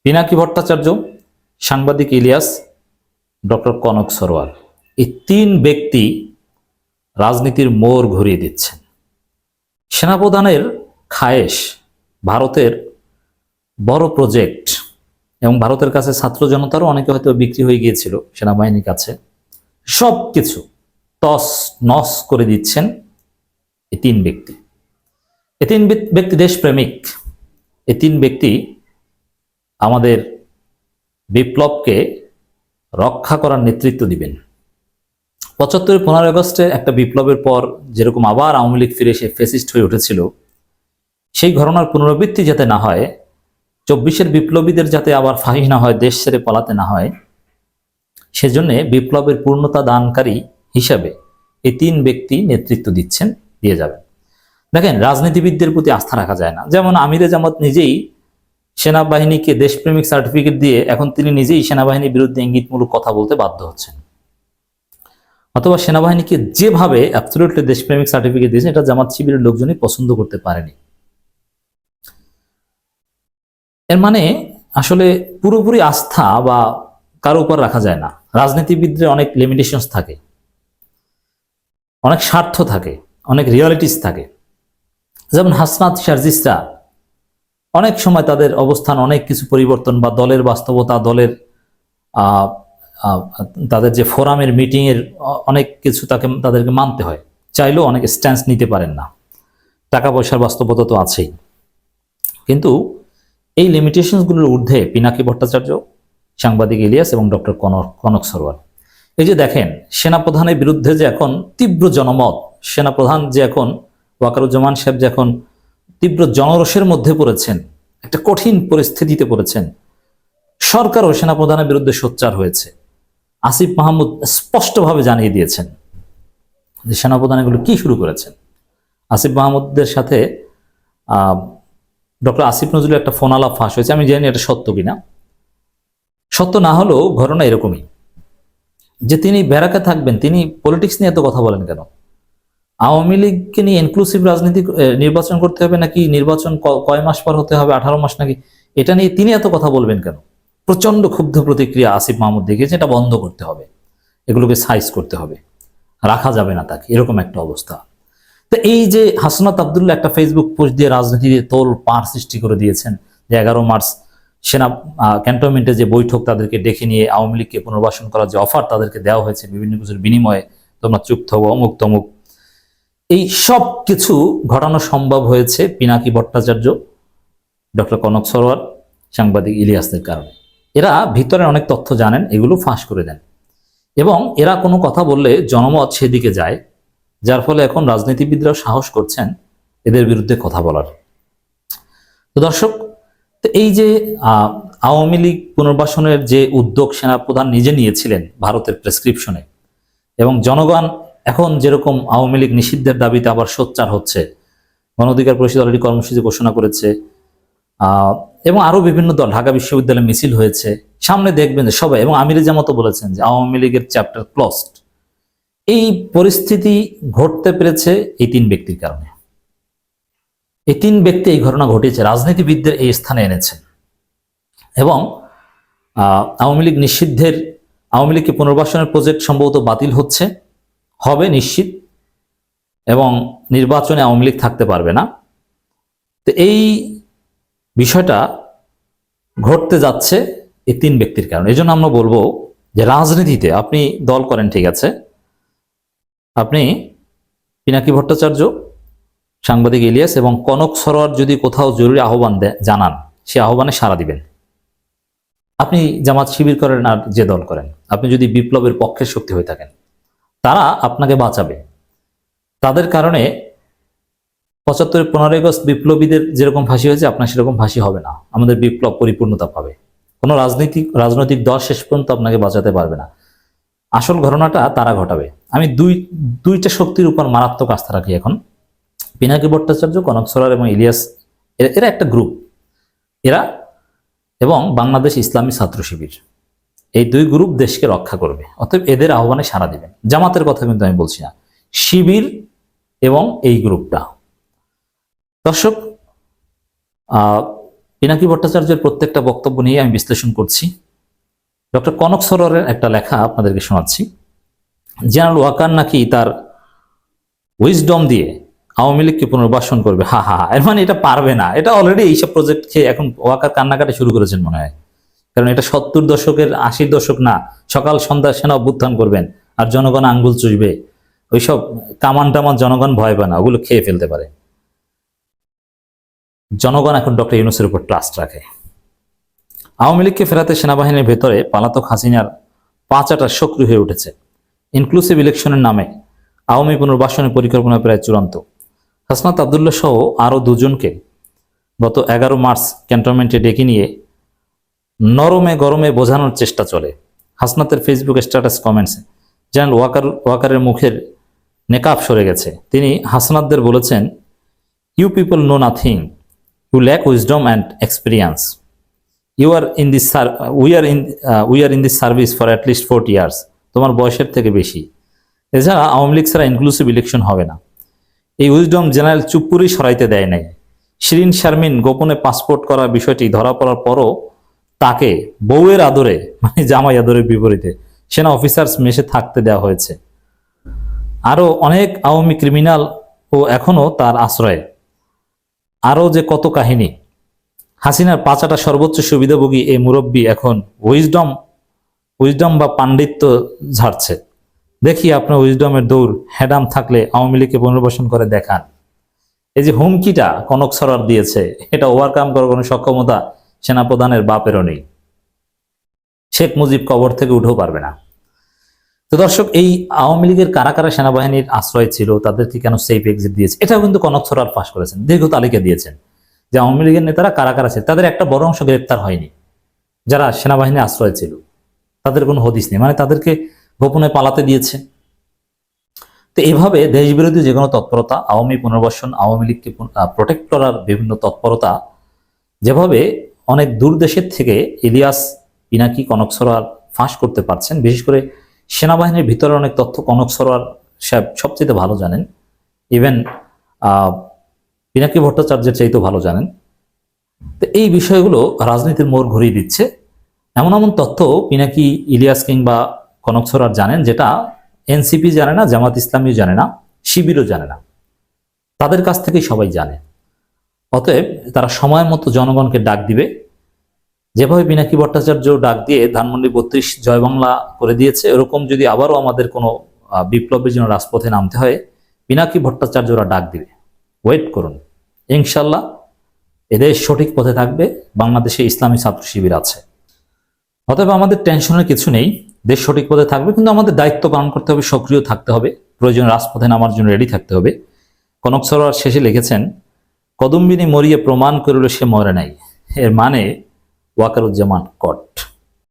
পিনাকি ভট্টাচার্য, সাংবাদিক ইলিয়াস, ডক্টর কনক সরোয়ার, এই তিন ব্যক্তি রাজনীতির মোড় ঘুরিয়ে দিচ্ছেন। সেনাপ্রধানের খায়েশ ভারতের বড় প্রজেক্ট, এবং ভারতের কাছে ছাত্র জনতারও অনেকে হয়তো বিক্রি হয়ে গিয়েছিল সেনাবাহিনীর কাছে, সব কিছু তস নস করে দিচ্ছেন এই তিন ব্যক্তি। এই তিন ব্যক্তি দেশপ্রেমিক। এই তিন ব্যক্তি আমাদের বিপ্লবকে রক্ষা করার নেতৃত্ব দিবেন। ৭৫ 15 আগস্টে একটা বিপ্লবের পর যেরকম আবার আওয়ামী লীগ ফিরে এসে ফ্যাসিস্ট হয়ে উঠেছিল, সেই ঘটনার পুনরাবৃত্তি যাতে না হয়, ২৪-এর বিপ্লবীদের যাতে আবার ফাঁসি না হয়, দেশ ছেড়ে পালাতে না হয়, সেজন্য বিপ্লবের পূর্ণতা দানকারী হিসাবে এই তিন ব্যক্তি নেতৃত্ব দিচ্ছেন, দিয়ে যাবেন। দেখেন, রাজনীতিবিদদের প্রতি আস্থা রাখা যায় না। যেমন আমিরে জামাত নিজেই সেনাবাহিনীকে দেশপ্রেমিক সার্টিফিকেট দিয়ে এখন তিনি নিজেই সেনাবাহিনীর বিরুদ্ধে ইঙ্গিতমূলক কথা বলতে বাধ্য হচ্ছেন। অথবা সেনাবাহিনীকে যেভাবে অ্যাবসলিউটলি দেশপ্রেমিক সার্টিফিকেট দিয়েছেন, এটা জামাত শিবিরের লোকজনই পছন্দ করতে পারেনি। এর মানে আসলে পুরোপুরি আস্থা বা কারো উপর রাখা যায় না। রাজনীতিবিদদের অনেক লিমিটেশনস থাকে, অনেক স্বার্থ থাকে, অনেক রিয়ালিটিস থাকে। যেমন হাসনাত শারজিসরা অনেক সময় তাদের অবস্থান অনেক কিছু পরিবর্তন বা দলের বাস্তবতা, দলের তাদের যে ফোরামের মিটিংয়ের অনেক কিছু তাদেরকে মানতে হয়, চাইলেও অনেক স্ট্যান্স নিতে পারেন না। টাকা পয়সার বাস্তবতা তো আছেই। কিন্তু এই লিমিটেশনসগুলোর ঊর্ধ্বে পিনাকি ভট্টাচার্য, সাংবাদিক ইলিয়াস এবং ডক্টর কনক সরোয়ার। এই যে দেখেন, সেনাপ্রধানের বিরুদ্ধে যে এখন তীব্র জনমত, সেনাপ্রধান যে এখন ওয়াকারুজ্জামান সাহেব যে এখন তীব্র জনরোষের মধ্যে পড়েছেন, একটা কঠিন পরিস্থিতিতে পড়েছেন। সরকারও সেনাপ্রধানের বিরুদ্ধে সোচ্চার হয়েছে। আসিফ মাহমুদ স্পষ্টভাবে জানিয়ে দিয়েছেন যে সেনাপ্রধান এগুলো কি শুরু করেছেন। আসিফ মাহমুদের সাথে ডক্টর আসিফ নজরুলের একটা ফোন আলাপ ফাঁস হয়েছে। আমি জানি এটা সত্য কিনা। সত্য না হলেও ঘটনা এরকমই যে তিনি ব্যারাকে থাকবেন, তিনি পলিটিক্স নিয়ে এত কথা বলেন কেন? আওয়ামী লীগকে নিয়ে ইনক্লুসিভ রাজনীতি নির্বাচন করতে হবে নাকি, নির্বাচন কয় মাস পর হতে হবে, 18 মাস নাকি, এটা নিয়ে তিনি এত কথা বলবেন কেন? প্রচন্ড ক্ষুব্ধ প্রতিক্রিয়া আসিফ মাহমুদ দেখিয়েছে। এটা বন্ধ করতে হবে, এগুলোকে সাইজ করতে হবে, রাখা যাবে না তাকে, এরকম একটা অবস্থা। তো এই যে হাসনাত আবদুল্লাহ একটা ফেসবুক পোস্ট দিয়ে রাজনীতিতে তোল পাড় সৃষ্টি করে দিয়েছেন যে 11 মার্চ সেনা ক্যান্টনমেন্টে যে বৈঠক, তাদেরকে ডেকে নিয়ে আওয়ামী লীগকে পুনর্বাসন করার যে অফার তাদেরকে দেওয়া হয়েছে বিভিন্ন কিছুর বিনিময়ে, তোমরা চুপ থাকো, অমুক তমুক, এই সব কিছু ঘটানো সম্ভব হয়েছে পিনাকি ভট্টাচার্য, ডক্টর কনক সরোয়ার, সাংবাদিক ইলিয়াসদের কারণে। এরা ভিতরে অনেক তথ্য জানেন, এগুলো ফাঁস করে দেন, এবং এরা কোনো কথা বললে জনমত সেদিকে যায়, যার ফলে এখন রাজনীতিবিদরাও সাহস করছেন এদের বিরুদ্ধে কথা বলার। তো দর্শক, এই যে আওয়ামী লীগ পুনর্বাসনের যে উদ্যোগ সেনাপ্রধান নিজে নিয়েছিলেন ভারতের প্রেসক্রিপশনে, এবং জনগণ এখন যেরকম আওয়ামী লীগ নিষিদ্ধের দাবিতে আবার সোচ্চার হচ্ছে, গণ অধিকার পরিষদ অলরেডি কর্মসূচি ঘোষণা করেছে, এবং আরো বিভিন্ন দল, ঢাকা বিশ্ববিদ্যালয়ে মিছিল হয়েছে, সামনে দেখবেন যে সবাই, এবং আমিরে জামাতও বলেছেন যে আওয়ামী লীগের চ্যাপ্টার ক্লোজড। এই পরিস্থিতি ঘটতে পেরেছে এই তিন ব্যক্তির কারণে। এই তিন ব্যক্তি এই ঘটনা ঘটিয়েছে, রাজনীতিবিদদের এই স্থানে এনেছেন, এবং আওয়ামী লীগ নিষিদ্ধের, আওয়ামী লীগকে পুনর্বাসনের প্রজেক্ট সম্ভবত বাতিল হবে নিশ্চিত, এবং নির্বাচনে আওয়ামী লীগ থাকতে পারবে না। তো এই বিষয়টা ঘটতে যাচ্ছে এই তিন ব্যক্তির কারণে। এই জন্য আমরা বলবো যে রাজনীতিতে আপনি দল করেন, ঠিক আছে, আপনি পিনাকি ভট্টাচার্য, সাংবাদিক ইলিয়াস এবং কনক সরোয়ার যদি কোথাও জরুরি আহ্বান জানান, সে আহ্বানে সাড়া দিবেন। আপনি জামাত শিবির করেন আর যে দল করেন, আপনি যদি বিপ্লবের পক্ষের শক্তি হয়ে থাকেন, তারা আপনাকে বাঁচাবে। তাদের কারণে ৭৫ 15 আগস্ট বিপ্লবীদের যেরকম ফাঁসি হয়েছে, আপনার সেরকম ফাঁসি হবে না। আমাদের বিপ্লব পরিপূর্ণতা পাবে। কোনো রাজনৈতিক দল শেষ পর্যন্ত আপনাকে বাঁচাতে পারবে না। আসল ঘটনাটা তারা ঘটাবে। আমি দুইটা শক্তির উপর মারাত্মক আস্থা রাখি এখন। পিনাকি ভট্টাচার্য, কনক সরোয়ার এবং ইলিয়াস, এরা একটা গ্রুপ, এরা এবং বাংলাদেশ ইসলামী ছাত্র শিবির, এই দুই গ্রুপ দেশকে রক্ষা করবে। অতএব এদের আহ্বানে সাড়া দিবেন। জামাতের কথা কিন্তু আমি বলছি না, শিবির এবং এই গ্রুপটা। দর্শক, পিনাকি ভট্টাচার্যের প্রত্যেকটা বক্তব্য নিয়ে আমি বিশ্লেষণ করছি। ডক্টর কনক সরোয়ারের একটা লেখা আপনাদেরকে শোনাচ্ছি। জেনারেল ওয়াকার নাকি তার উইজডম দিয়ে আওয়ামী লীগকে পুনর্বাসন করবে। হা হা হা, এর মানে এটা পারবে না। এটা অলরেডি এইসব প্রজেক্ট খেয়ে এখন ওয়াকার কান্নাকাটি শুরু করেছেন মনে হয়। কারণ এটা 70 দশকের 80 দশক না, সকাল সন্ধ্যা সেনা অভ্যুত্থান করবেন আর জনগণ আঙ্গুল চুষবে। ওইসব কামান টামান জনগণ ভয় পায় না, ওগুলো খেয়ে ফেলতে পারে। জনগণ এখন ডক্টর ইউনূসের উপর ট্রাস্ট রাখে। আওয়ামী লীগকে ফেরাতে সেনাবাহিনীর ভেতরে পালাতক হাসিনার পাঁচাটা সক্রিয় হয়ে উঠেছে। ইনক্লুসিভ ইলেকশনের নামে আওয়ামী পুনর্বাসনের পরিকল্পনা প্রায় চূড়ান্ত। হাসনাত আবদুল্লাহ সহ আরও দুজনকে গত 11 মার্চ ক্যান্টনমেন্টে ডেকে নিয়ে নরমে গরমে বোঝানোর চেষ্টা চলে। হাসনাতের ফেসবুক স্ট্যাটাস কমেন্টসে জেনারেল ওয়াকারের মুখের নেকাব সরে গেছে। তিনি হাসনাতদের বলেছেন, you people know nothing, you lack wisdom and experience, we are in this service for at least 40 years. তোমার বয়সের থেকে বেশি। এছাড়া আওয়ামী লীগ ছাড়া ইনক্লুসিভ ইলেকশন হবে না। এই উইজডম জেনারেল চুপ্পুরই সরাইতে দেয় নাই। শিরিন শারমিন গোপনে পাসপোর্ট করার বিষয়টি ধরা পড়ার পরও তাকে বউয়ের আদরে, মানে জামাই আদরের বিপরীতে সেনা অফিসার্স মেসে থাকতে দেওয়া হয়েছে। আরো অনেক আওয়ামী ক্রিমিনাল ও এখনো তার আশ্রয়ে। আরো যে কত কাহিনী। হাসিনার পাঁচাটা সর্বোচ্চ সুবিধাভোগী এই মুরব্বী এখন উইজডম বা পাণ্ডিত্য ঝাড়ছে। দেখি আপনার উইজডমের দৌড় হ্যাডাম থাকলে আওয়ামী লীগকে পুনর্বাসন করে দেখান। এই যে হুমকিটা কনক সরোয়ার দিয়েছে, এটা ওভারকাম করার কোনো সক্ষমতা সেনাপ্রধানের বাপেরও নেই। শেখ মুজিব কবর থেকে উঠেও পারবে না। তো দর্শক, এই আওয়ামী লীগের কারা কারা সেনাবাহিনীর আশ্রয় ছিল, তাদেরকে কেন সেফ এক্সিট দিয়েছে, এটাও কিন্তু কনক সরোয়ার ফাঁস করেছেন, দীর্ঘ তালিকা দিয়েছেন যে আওয়ামী লীগের নেতারা কারা কারা ছিল। তাদের একটা বড় অংশ গ্রেপ্তার হয়নি, যারা সেনাবাহিনীর আশ্রয় ছিল তাদের কোনো হদিস নেই, মানে তাদেরকে গোপনে পালাতে দিয়েছে। তো এইভাবে দেশবিরোধী যে কোনো তৎপরতা, আওয়ামী পুনর্বাসন, আওয়ামী লীগকে প্রোটেক্ট করার বিভিন্ন তৎপরতা, যেভাবে অনেক দূর দেশের থেকে ইলিয়াস, পিনাকি, কনক সরোয়ার ফাঁস করতে পারছেন, বিশেষ করে সেনাবাহিনীর ভিতরে অনেক তথ্য কনক সরোয়ার সাহেব সবচেয়ে ভালো জানেন। ইভেন পিনাকি ভট্টাচার্যের চাইতেও ভালো জানেন। তো এই বিষয়গুলো রাজনীতির মোড় ঘুরিয়ে দিচ্ছে। এমন এমন তথ্য পিনাকি, ইলিয়াস কিংবা কনক সরোয়ার জানেন, যেটা এনসিপি জানে না, জামাত ইসলামীও জানে না, শিবিরও জানে না। তাদের কাছ থেকেই সবাই জানে। অতএব তারা সময় মতো জনগণকে ডাক দিবে। যেভাবে পিনাকি ভট্টাচার্য ডাক দিয়ে ধানমন্ডি 32 জয় বাংলা করে দিয়েছে, এরকম যদি আবারও আমাদের কোনো বিপ্লবের জন্য রাজপথে নামতে হয়, পিনাকি ভট্টাচার্যরা ডাক দিবে। ওয়েট করুন, ইনশাল্লাহ এদেশ সঠিক পথে থাকবে। বাংলাদেশে ইসলামী ছাত্র শিবির আছে। অতএব আমাদের টেনশনের কিছু নেই, দেশ সঠিক পথে থাকবে। কিন্তু আমাদের দায়িত্ব পালন করতে হবে, সক্রিয় থাকতে হবে, প্রয়োজনে রাজপথে নামার জন্য রেডি থাকতে হবে। কনক সরোয়ার শেষে লিখেছেন, কদম্বিনী মরিয়ে প্রমাণ করিল সে মরে নাই। এর মানে ওয়াকারুজ্জামান কট।